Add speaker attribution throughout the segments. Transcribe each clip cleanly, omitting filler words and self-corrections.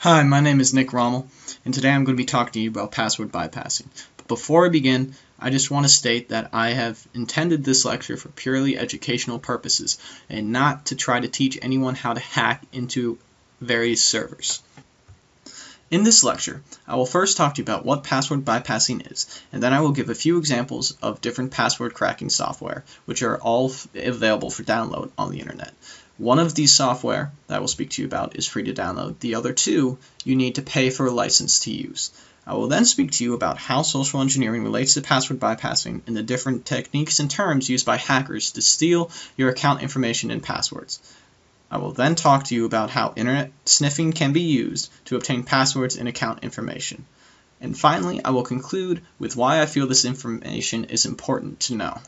Speaker 1: Hi, my name is Nick Rommel, and today I'm going to be talking to you about password bypassing. But before I begin, I just want to state that I have intended this lecture for purely educational purposes, and not to try to teach anyone how to hack into various servers. In this lecture, I will first talk to you about what password bypassing is, and then I will give a few examples of different password cracking software, which are all available for download on the internet. One of these software that I will speak to you about is free to download. The other two you need to pay for a license to use. I will then speak to you about how social engineering relates to password bypassing and the different techniques and terms used by hackers to steal your account information and passwords. I will then talk to you about how internet sniffing can be used to obtain passwords and account information. And finally, I will conclude with why I feel this information is important to know.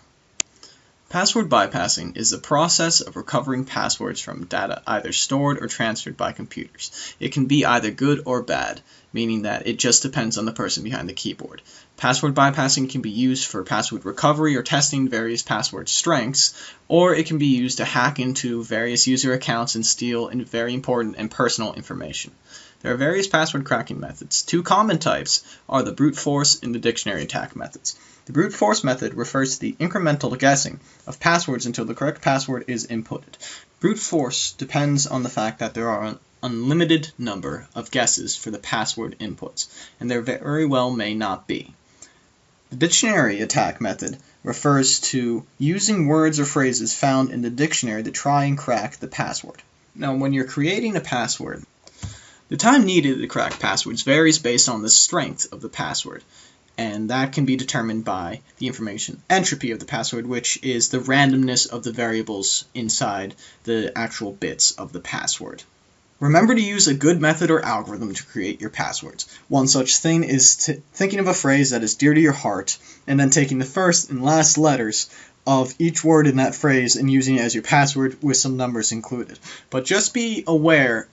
Speaker 1: Password bypassing is the process of recovering passwords from data either stored or transferred by computers. It can be either good or bad, meaning that it just depends on the person behind the keyboard. Password bypassing can be used for password recovery or testing various password strengths, or it can be used to hack into various user accounts and steal very important and personal information. There are various password cracking methods. Two common types are the brute force and the dictionary attack methods. The brute force method refers to the incremental guessing of passwords until the correct password is inputted. Brute force depends on the fact that there are an unlimited number of guesses for the password inputs, and there very well may not be. The dictionary attack method refers to using words or phrases found in the dictionary to try and crack the password. Now, when you're creating a password, the time needed to crack passwords varies based on the strength of the password, and that can be determined by the information entropy of the password, which is the randomness of the variables inside the actual bits of the password. Remember to use a good method or algorithm to create your passwords. One such thing is thinking of a phrase that is dear to your heart, and then taking the first and last letters of each word in that phrase and using it as your password with some numbers included. But just be aware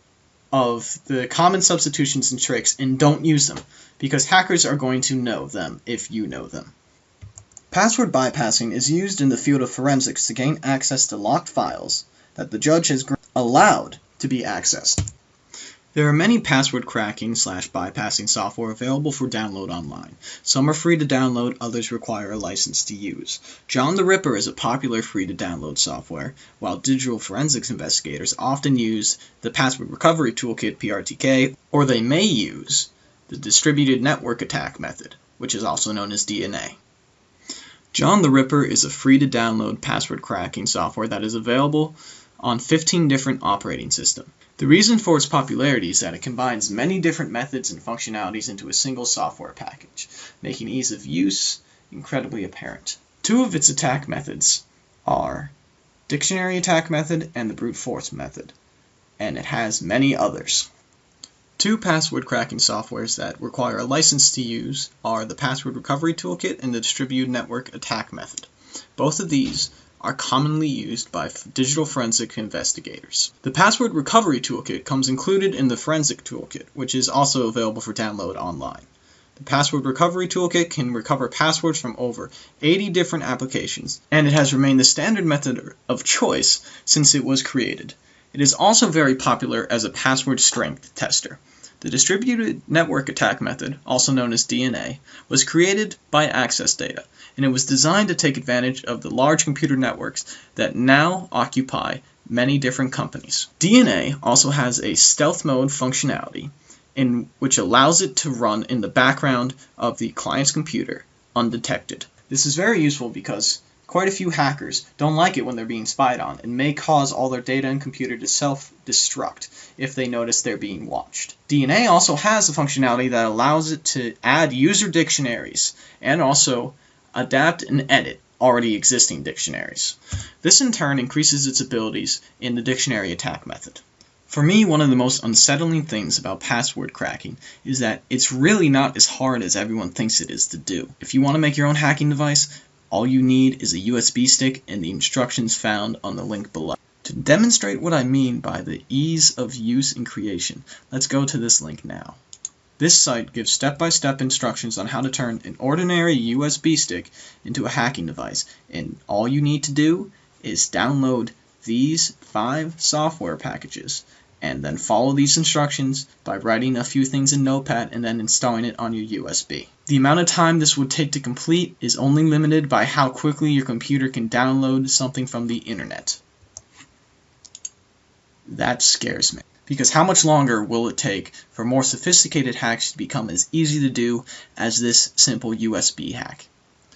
Speaker 1: of the common substitutions and tricks and don't use them, because hackers are going to know them if you know them. Password bypassing is used in the field of forensics to gain access to locked files that the judge has allowed to be accessed. There are many password cracking / bypassing software available for download online. Some are free to download, others require a license to use. John the Ripper is a popular free to download software, while digital forensics investigators often use the Password Recovery Toolkit (PRTK), or they may use the Distributed Network Attack method, which is also known as DNA. John the Ripper is a free to download password cracking software that is available on 15 different operating systems. The reason for its popularity is that it combines many different methods and functionalities into a single software package, making ease of use incredibly apparent. Two of its attack methods are dictionary attack method and the brute force method, and it has many others. Two password cracking softwares that require a license to use are the Password Recovery Toolkit and the Distributed Network Attack method. Both of these are commonly used by digital forensic investigators. The Password Recovery Toolkit comes included in the Forensic Toolkit, which is also available for download online. The Password Recovery Toolkit can recover passwords from over 80 different applications, and it has remained the standard method of choice since it was created. It is also very popular as a password strength tester. The Distributed Network Attack method, also known as DNA, was created by Access Data, and it was designed to take advantage of the large computer networks that now occupy many different companies. DNA also has a stealth mode functionality, which allows it to run in the background of the client's computer undetected. This is very useful because quite a few hackers don't like it when they're being spied on and may cause all their data and computer to self-destruct if they notice they're being watched. DNA also has a functionality that allows it to add user dictionaries and also adapt and edit already existing dictionaries. This in turn increases its abilities in the dictionary attack method. For me, one of the most unsettling things about password cracking is that it's really not as hard as everyone thinks it is to do. If you want to make your own hacking device, all you need is a USB stick and the instructions found on the link below. To demonstrate what I mean by the ease of use and creation, let's go to this link now. This site gives step-by-step instructions on how to turn an ordinary USB stick into a hacking device, and all you need to do is download these 5 software packages and then follow these instructions by writing a few things in Notepad and then installing it on your USB. The amount of time this would take to complete is only limited by how quickly your computer can download something from the internet. That scares me. Because how much longer will it take for more sophisticated hacks to become as easy to do as this simple USB hack?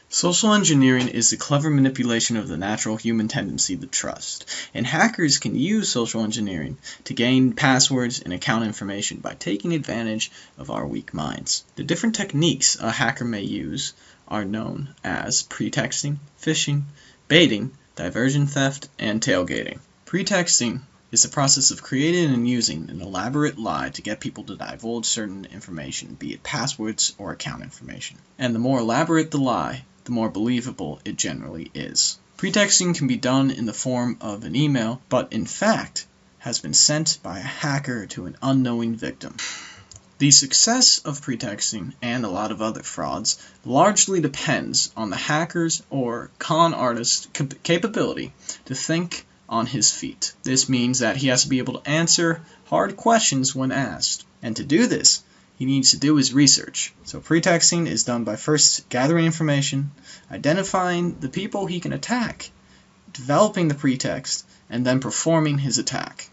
Speaker 1: Social engineering is the clever manipulation of the natural human tendency to trust, and hackers can use social engineering to gain passwords and account information by taking advantage of our weak minds. The different techniques a hacker may use are known as pretexting, phishing, baiting, diversion theft, and tailgating. Pretexting is the process of creating and using an elaborate lie to get people to divulge certain information, be it passwords or account information. And the more elaborate the lie, the more believable it generally is. Pretexting can be done in the form of an email, but in fact has been sent by a hacker to an unknowing victim. The success of pretexting and a lot of other frauds largely depends on the hacker's or con artist's capability to think on his feet. This means that he has to be able to answer hard questions when asked. And to do this, he needs to do his research. So pretexting is done by first gathering information, identifying the people he can attack, developing the pretext, and then performing his attack.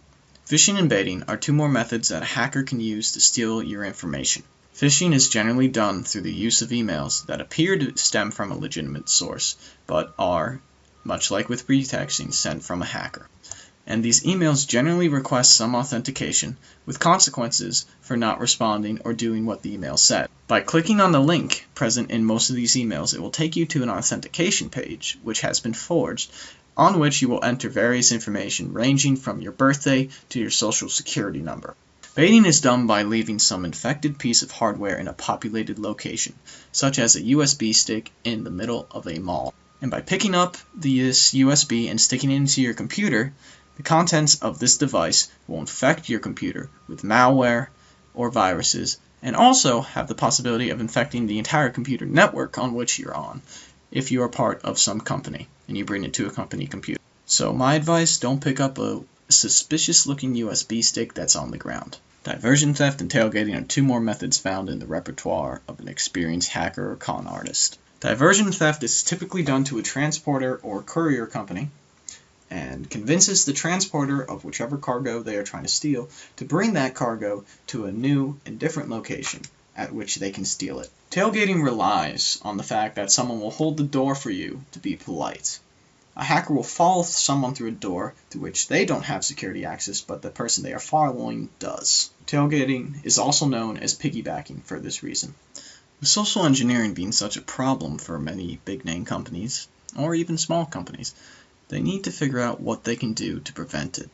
Speaker 1: Phishing and baiting are two more methods that a hacker can use to steal your information. Phishing is generally done through the use of emails that appear to stem from a legitimate source, but are, much like with pretexting, sent from a hacker. And these emails generally request some authentication, with consequences for not responding or doing what the email said. By clicking on the link present in most of these emails, it will take you to an authentication page, which has been forged, on which you will enter various information ranging from your birthday to your social security number. Baiting is done by leaving some infected piece of hardware in a populated location, such as a USB stick in the middle of a mall. And by picking up this USB and sticking it into your computer, the contents of this device will infect your computer with malware or viruses, and also have the possibility of infecting the entire computer network on which you're on, if you are part of some company and you bring it to a company computer. So my advice, don't pick up a suspicious looking USB stick that's on the ground. Diversion theft and tailgating are two more methods found in the repertoire of an experienced hacker or con artist. Diversion theft is typically done to a transporter or courier company and convinces the transporter of whichever cargo they are trying to steal to bring that cargo to a new and different location at which they can steal it. Tailgating relies on the fact that someone will hold the door for you to be polite. A hacker will follow someone through a door through which they don't have security access, but the person they are following does. Tailgating is also known as piggybacking for this reason. With social engineering being such a problem for many big-name companies, or even small companies, they need to figure out what they can do to prevent it.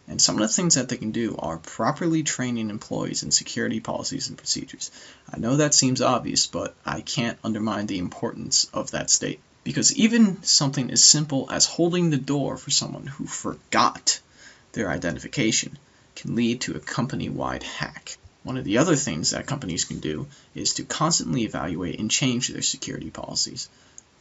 Speaker 1: And some of the things that they can do are properly training employees in security policies and procedures. I know that seems obvious, but I can't undermine the importance of that state. Because even something as simple as holding the door for someone who forgot their identification can lead to a company-wide hack. One of the other things that companies can do is to constantly evaluate and change their security policies,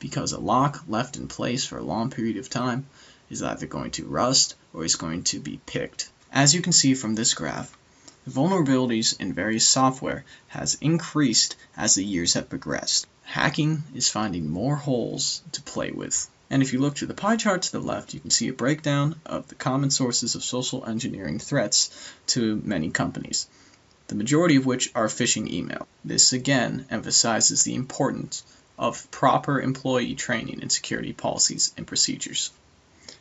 Speaker 1: because a lock left in place for a long period of time is either going to rust or is going to be picked. As you can see from this graph, the vulnerabilities in various software has increased as the years have progressed. Hacking is finding more holes to play with. And if you look to the pie chart to the left, you can see a breakdown of the common sources of social engineering threats to many companies, the majority of which are phishing email. This again emphasizes the importance of proper employee training in security policies and procedures.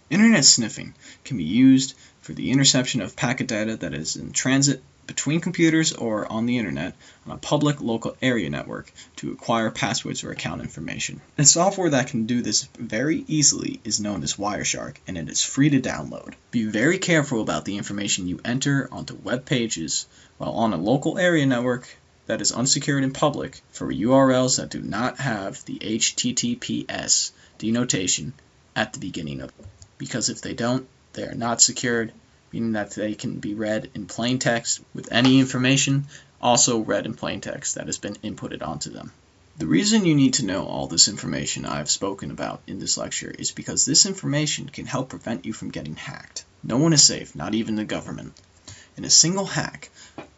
Speaker 1: Internet sniffing can be used for the interception of packet data that is in transit between computers or on the internet on a public local area network to acquire passwords or account information. And software that can do this very easily is known as Wireshark, and it is free to download. Be very careful about the information you enter onto web pages while on a local area network that is unsecured and public for URLs that do not have the HTTPS denotation at the beginning of it. Because if they don't, they are not secured, meaning that they can be read in plain text with any information also read in plain text that has been inputted onto them. The reason you need to know all this information I have spoken about in this lecture is because this information can help prevent you from getting hacked. No one is safe, not even the government. In a single hack,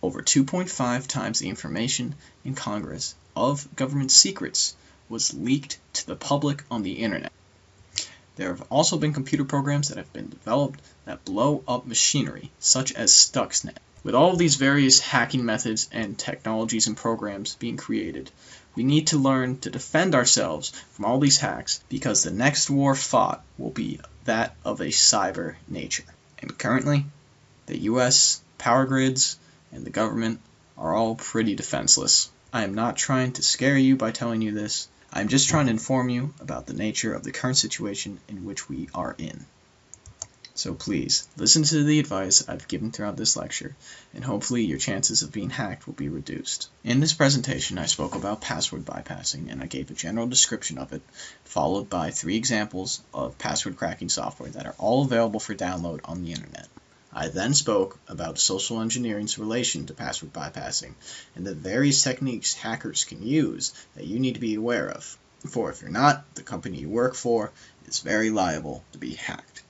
Speaker 1: over 2.5 times the information in Congress of government secrets was leaked to the public on the internet. There have also been computer programs that have been developed that blow up machinery, such as Stuxnet. With all of these various hacking methods and technologies and programs being created, we need to learn to defend ourselves from all these hacks, because the next war fought will be that of a cyber nature. And currently, the US, power grids, and the government are all pretty defenseless. I am not trying to scare you by telling you this. I am just trying to inform you about the nature of the current situation in which we are in. So please, listen to the advice I've given throughout this lecture, and hopefully your chances of being hacked will be reduced. In this presentation, I spoke about password bypassing, and I gave a general description of it, followed by 3 examples of password cracking software that are all available for download on the internet. I then spoke about social engineering's relation to password bypassing, and the various techniques hackers can use that you need to be aware of. For if you're not, the company you work for is very liable to be hacked.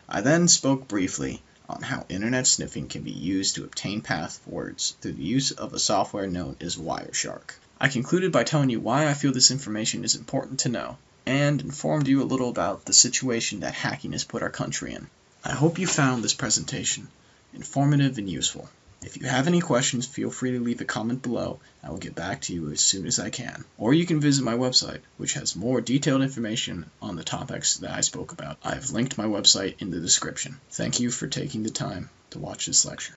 Speaker 1: I then spoke briefly on how internet sniffing can be used to obtain passwords through the use of a software known as Wireshark. I concluded by telling you why I feel this information is important to know, and informed you a little about the situation that hacking has put our country in. I hope you found this presentation informative and useful. If you have any questions, feel free to leave a comment below. I will get back to you as soon as I can. Or you can visit my website, which has more detailed information on the topics that I spoke about. I have linked my website in the description. Thank you for taking the time to watch this lecture.